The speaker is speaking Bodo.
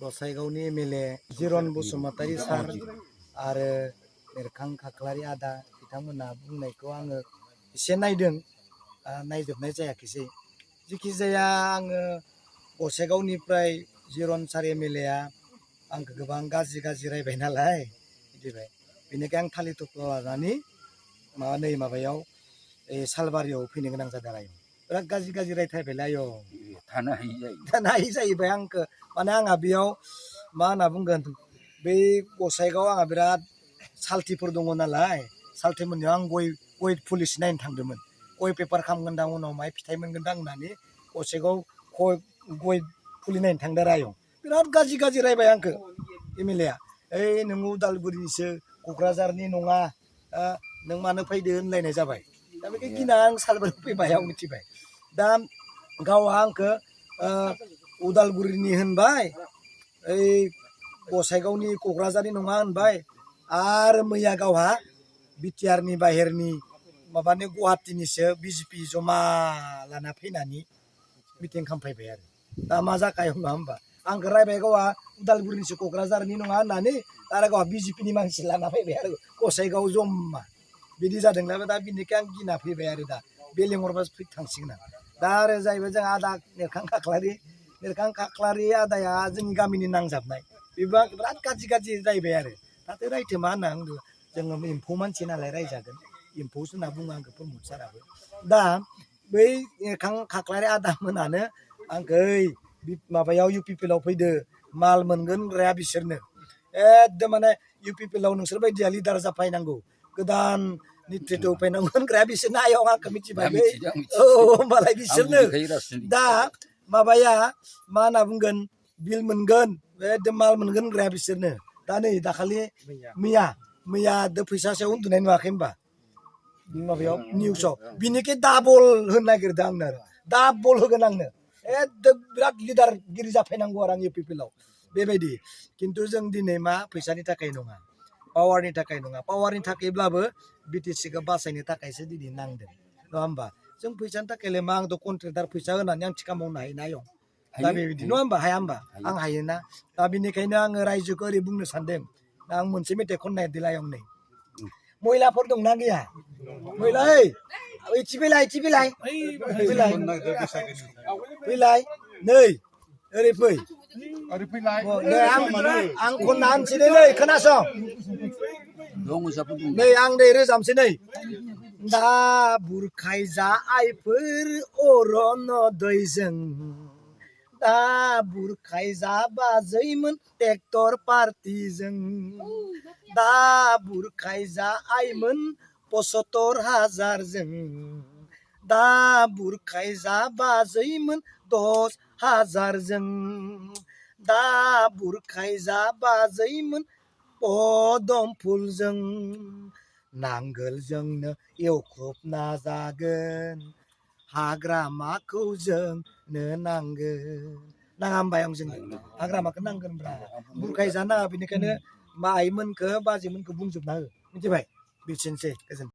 गसाइगावनि एमएलए जिरन बसुमतारी सार आरो एरखां खाख्लारि आदा बिथांमोना बुंनायखौ आङो एसे नायदों, नायजोबनाय जायाखिसै। जिखि जाया आङो गसाइगावनिफ्राय जिरन सार एमएलएआ आंखौ गोबां गाज्रि रायबाय नालाय बिदिबाय। बेनिखाय आं थालिर थख्ला लानानै माबायाव सालबारियाव फैनो गोनां जादों आरो बिराद गाज्रि रायथायबायलै आयौ थानो हायि जाहैबाय आंखौ। माने आंहा बेयाव मा होनना बुंगोन, बै गसाइगाव आंहा बिराद साल्थिफोर दङ नालाय, साल्थि मोननायाव आं गय फुलिसो नायनो थांदोंमोन। गय पेपार खालामगोनदां, उनाव माय फिथाइ मोनगोनदां होननानै गसाइगाव गय फुलि नायनो थांदों आरो आयौ। बिराद गाज्रि रायबाय आंखौ एमएलएआ। ओइ नों उदालगुरिनिसो, क'क्राझारनि नङा, नों मानो फैदो होनलायनाय जाबाय। दा बेखौ गिना आं सालबारियाव फैबाय, आं मिथिबाय। दा गावहा आंखौ उदालगुरिनि होनबाय, ओइ गसाइगावनि क'क्राझारनि नङा होनबाय, आरो मैया गावहा बिटिआरनि बाहेरनि माबानि गुवाहाटीनिसो बिजेपि जमा लाना फैनानै मिटिं खालामफैबाय आरो। दा मा जाखायो नङा होमबा, आंखौ रायबाय गावहा उदालगुरिनिसो क'क्राझारनि नङा होननानै, आरो गावहा बिजेपिनि मानसि लाना फैबाय आरो गसाइगाव जमा। बिदि जादोंब्लाबो दा बिनिखाय आं गिना फैबाय आरो दा बे लेंहरबा थांसिगोन आं। दा आरो जाहैबाय जों आदा एरखां खाख्लारि आदाया जोंनि गामिनि नांजाबनाय, बेबो बिराद गाज्रि रायबाय आरो। दाथ' रायथो मा होनना बुंदों, जोङो एम्फौ मानसि नालाय रायजागोन, एम्फौसो होनना बुङो आंखौ प्रमद साराबो। दा बै एरखां खाख्लारि आदा मोनानो आंखौ ओइ माबायाव UPPL फैदो, माल मोनगोन होनग्राया बिसोरनो एकदम माने UPPL नोंसोर बायदिया लिडार जाफैनांगौ, गोदान नेतृत्व फैनांगौ होनग्राया बिसोरनो आयं आंखौ मिथिबाय। औ होमबालाय बिसोरनो दा माबाया मा होनना बुंगोन, बिल मोनगोन, एकदम माल मोनगोन होनग्राया बिसोरनो। दा नै दाखालि मैया फैसासेयाव उन्दुनाय नुवाखै होनबा माबायाव निउसाव, बिनिखै डाबल होनो नागिरदों आंनो, आरो डाबल होगोन आंनो, एकदम बिराद लिडारगिरि जाफैनांगौ आरो आं UPPL बेबायदि। खिन्थु जों दिनै मा फैसानि थाखाय नङा, पावारनि थाखाय नङा, पावारनि थाखायब्लाबो BTC-खौ बासायनो थाखायसो दिनै नांदों, नङा होमबा। जों फैसानि थाखायलाय मा, आंथ' कन्ट्रेक्टार, फैसा होनानै आं थिखा मावनो हायोना आयं। दा बेबायदि नङा होमबा, हाया होमबा, आं हायोना। दा बेनिखायनो आङो रायजोखौ ओरै बुंनो सानदों, दा आं मोनसे मेथाइ खननो नागिरदों आयं। नै मैलाफोर दंना गैया, मैला फैलाय नै ओरै फै, आं खनना होनसै नै खोनासं, नै आं नै रोजाबसै नै। दा बुरखायजा आइफोर अरन दैजों, दा बुरखायजा बाजैमोन ट्रेक्टर पार्टिजों, दा बुरखायजा आइमोन 75,000जों, दा बुरखायजा बाजैमोन 10,000जों, दा बुरखायजा बाजैमोन पदम फुलजों, नांगोलजोंनो एवख्रबना जागोन, हाग्रामाखौ जोंनो नांगोन। नाङा होमबा आं, जोंनो हाग्रामाखौ नांगोन, बुरखायजा नाङा। बेनिखायनो आइमोनखौ बाजैमोनखौ बुंजोबना हो, मिथिबाय। बिसोरनोसै, गोजोन।